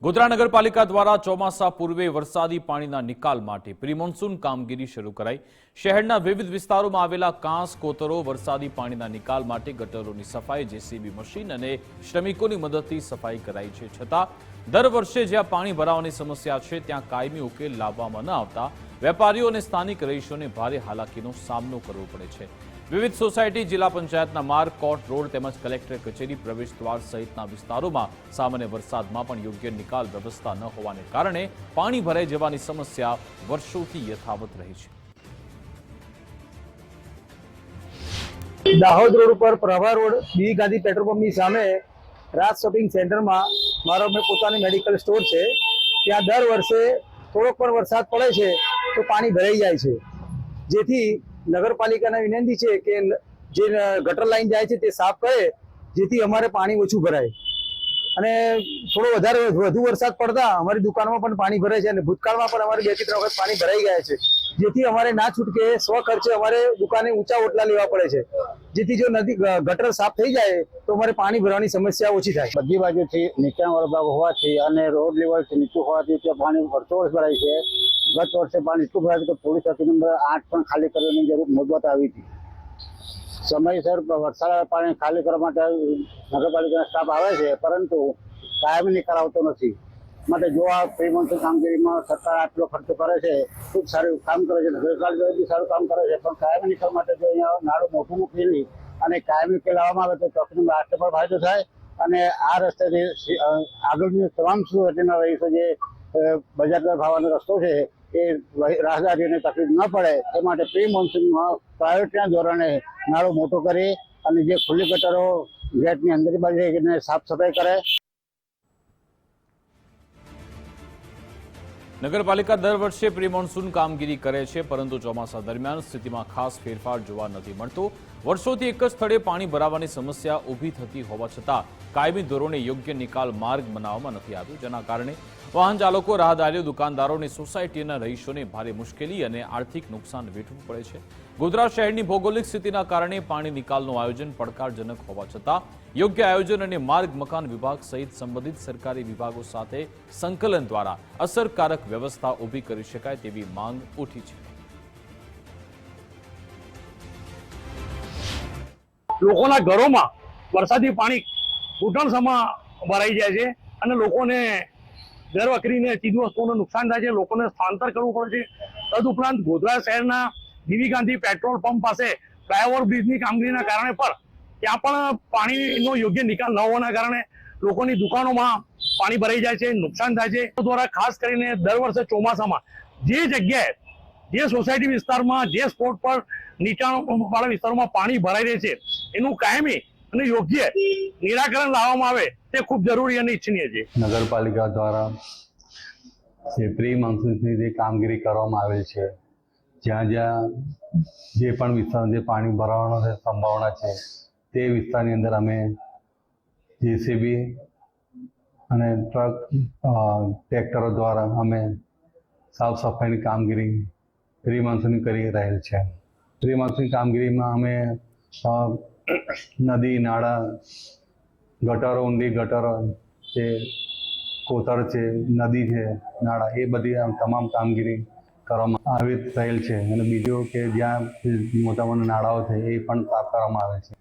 ગોધરા નગરપાલિકા દ્વારા ચોમાસા પૂર્વે વરસાદી પાણીના નિકાલ માટે પ્રી-મોન્સૂન કામગીરી શરૂ કરાઈ। શહેરના વિવિધ વિસ્તારોમાં આવેલા કાંસ કોતરો વરસાદી પાણીના નિકાલ માટે ગટરોની સફાઈ જેસીબી મશીન અને શ્રમિકોની મદદથી સફાઈ કરાઈ છે। છતાં દર વર્ષે જ્યાં પાણી ભરાવાની સમસ્યા છે ત્યાં કાયમી ઉકેલ લાવવામાં ન આવતા વેપારીઓ અને સ્થાનિક રહીશોને ભારે હાલાકીનો સામનો કરવો પડે છે। વિવિધ સોસાયટી, જિલ્લા પંચાયતના માર્ગ, કોર્ટ રોડ તેમજ કલેક્ટર કચેરી પ્રવેશદ્વાર સહિતના વિસ્તારોમાં સામાન્ય વરસાદમાં પણ યોગ્ય નિકાલ વ્યવસ્થા ન હોવાને કારણે પાણી ભરાઈ જવાની સમસ્યા વર્ષોથી યથાવત રહી છે। દાહોદ રોડ ઉપર પ્રભા રોડ બી ગાંધી પેટ્રોલ પંપની સામે રાજ શોપિંગ સેન્ટરમાં મારો પોતાની મેડિકલ સ્ટોર છે। ત્યાં દર વર્ષે થોડોક પણ વરસાદ પડે છે તો પાણી ભરાઈ જાય છે, જેથી નગરપાલિકાને વિનંતી છે કે જે ગટર લાઈન જાય છે તે સાફ કરે, જેથી અમારે પાણી ઓછું ભરાય। અને થોડો વધુ વરસાદ પડતા અમારી દુકાનમાં પણ પાણી ભરાય છે અને ભૂતકાળમાં પણ અમારે 2 થી 3 વખત પાણી ભરાઈ ગયા છે, જેથી અમારે ના છૂટકે સ્વખર્ચે અમારે દુકાને ઊંચા ઓટલા લેવા પડે છે, જેથી જો નદી ગટર સાફ થઈ જાય તો અમારે પાણી ભરવાની સમસ્યા ઓછી થાય। બધી બાજુથી નીચાણવાળો ભાગ હોવાથી અને રોડ લેવલથી નીચું હોવાથી ત્યાં પાણી વર્ષો વર્ષ ભરાય છે। ગત વર્ષે પાણી એટલું ભરાયું કે પોલીસ ચોકી નંબર 8 પણ ખાલી કરવાની જરૂર નોંધવામાં આવી હતી। સમયસર વરસાદ પાણી ખાલી કરવા માટે નગરપાલિકાના સ્ટાફ આવે છે, પરંતુ કાયમી નિકાલ આવતો નથી। માટે જો આ પ્રી-મોન્સૂન કામગીરીમાં સરકાર આટલો ખર્ચો કરે છે, ખૂબ સારું કામ કરે છે, નગરપાલિકા બી સારું કામ કરે છે, પણ કાયમી નિકાલ માટે જો અહીંયા નાળું મોટું મૂકેલી અને કાયમી ઉકેલ લાવવામાં આવે તો ચોકી નંબર 8 પણ ફાયદો થાય અને આ રસ્તેથી આગળની તમામ સોસાયટીના રહીશો જે બજાર તરફ આવવાનો રસ્તો છે એ રાહદારીઓને તકલીફ ન પડે તે માટે પ્રી-મોન્સૂનમાં પ્રાયોરિટીના ધોરણે નાળું મોટું કરી અને જે ખુલ્લી ગટરો ગેટની અંદરની બાજુ એને સાફ સફાઈ કરે। નગરપાલિકા દર વર્ષે પ્રી-મોન્સૂન કામગીરી કરે છે, પરંતુ ચોમાસા દરમિયાન સ્થિતિમાં ખાસ ફેરફાર જોવા નથી મળતો। વર્ષોથી એક જ સ્થળે પાણી ભરાવાની સમસ્યા ઊભી થતી હોવા છતાં કાયમી ધોરણે યોગ્ય નિકાલ માર્ગ બનાવવામાં નથી આવ્યો, જેના કારણે વાહન ચાલકો, રાહદારીઓ, દુકાનદારો અને સોસાયટીના રહીશોને ભારે મુશ્કેલી અને આર્થિક નુકસાન વેઠવું પડે છે। ગોધરા શહેરની ભૌગોલિક સ્થિતિના કારણે પાણી નિકાલનું આયોજન પડકારજનક હોવા છતાં યોગ્ય આયોજન અને માર્ગ મકાન વિભાગ સહિત સંબંધિત સરકારી વિભાગો સાથે સંકલન દ્વારા અસરકારક વ્યવસ્થા ઊભી કરી શકાય તેવી માંગ ઉઠી છે। લોકોના ઘરોમાં વરસાદી પાણી ઘૂંટણસમાં ભરાઈ જાય છે અને લોકોને ઘર વખરીને ચીજવસ્તુઓનું નુકસાન થાય છે, લોકોને સ્થળાંતર કરવું પડે છે। તદુપરાંત ગોધરા શહેરના બીવી ગાંધી પેટ્રોલ પંપ પાસે ફ્લાયઓવર બ્રિજની કામગીરીના કારણે પણ ત્યાં પણ પાણીનો યોગ્ય નિકાલ ન હોવાના કારણે લોકોની દુકાનોમાં પાણી ભરાઈ જાય છે, નુકસાન થાય છે। દ્વારા ખાસ કરીને દર વર્ષે ચોમાસામાં જે જગ્યાએ, જે સોસાયટી વિસ્તારમાં, જે સ્પોટ પર નીચાણવાળા વિસ્તારોમાં પાણી ભરાઈ રહે છે એનું કાયમી અને યોગ્ય નિરાકરણ લાવવામાં આવે તે ખૂબ જરૂરી અને ઈચ્છનીય છે। નગરપાલિકા દ્વારા જે પ્રી-મોન્સૂનની જે કામગીરી કરવામાં આવેલ છે, જ્યાં જ્યાં જે પણ વિસ્તારમાં જે પાણી ભરાવાનો સંભાવના છે તે વિસ્તારની અંદર અમે જેસીબી અને ટ્રક, ટ્રેક્ટરો દ્વારા અમે સાફ સફાઈની કામગીરી પ્રી-મોન્સૂન કરી રહેલ છે। પ્રી-મોન્સૂન કામગીરીમાં અમે નદી, નાળા, ગટરો, ઊંડી ગટરો, જે કોતર છે, નદી છે, નાળા, એ બધી તમામ કામગીરી કરવામાં આવી રહેલ છે। અને બીજું કે જ્યાં મોટા મોટા નાળાઓ છે એ પણ સાફ કરવામાં આવે છે।